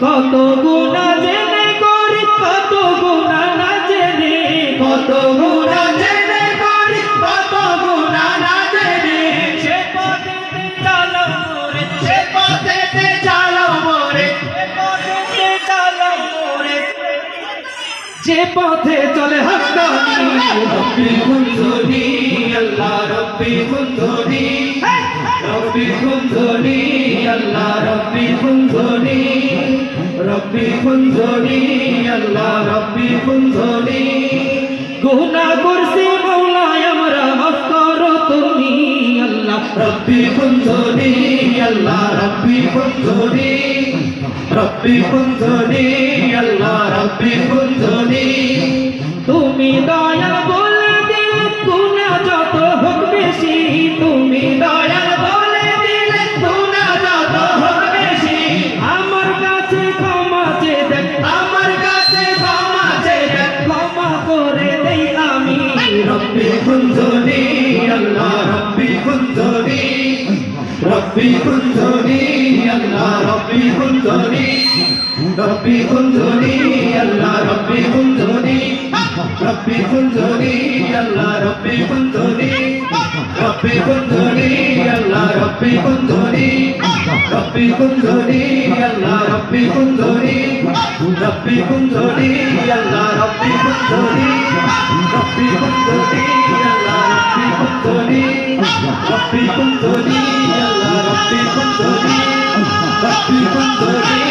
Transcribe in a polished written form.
কত গুনাহ জেনে করি, কত গুনাহ না জেনে, কত গুনাহ জেনে করি, কত গুনাহ না জেনে, সে পথেতে চালাও মোরে, সে পথেতে চালাও মোরে, সে পথেতে চালাও মোরে, যে পথে চলে হাক্কানি রব্বি কুনজুনি আল্লাহ রব্বি কুনজুনি, রব্বি কুনজুনি আল্লাহ রব্বি কুনজুনি, রব্বি কুনজুনি আল্লাহ রব্বি কুনজুনি। গুনাহ করছি মাওলা আমরা মাফ করো তুমি আল্লাহ রব্বি কুনজুনি আল্লাহ রব্বি কুনজুনি, রব্বি কুনজুনি আল্লাহ রব্বি কুনজুনি। তুমি দয়াল বলে দিলে গুনাহ যত হোক বেশি, তুমি দয়াল বলে দিলে গুনাহ যত হোক বেশি, আমার কাছে ক্ষমা চেয়ে দেন, আমার কাছে ক্ষমা চেয়ে দেন, ক্ষমা করে দেই আমি রব্বি কুনজুনি আল্লাহ রব্বি কুনজুনি, রব্বি কুনজুনি আল্লাহ রব্বি কুনজুনি, রব্বি কুনজুনি আল্লাহ রব্বি কুনজুনি, রব্বি কুনজুনি আল্লাহ রব্বি কুনজুনি, রব্বি কুনজুনি আল্লাহ রব্বি কুনজুনি, রব্বি কুনজুনি আল্লাহ রব্বি কুনজুনি, রব্বি কুনজুনি আল্লাহ রব্বি কুনজুনি, রব্বি কুনজুনি আল্লাহ রব্বি কুনজুনি, রব্বি কুনজুনি আল্লাহ রব্বি কুনজুনি, রব্বি কুনজুনি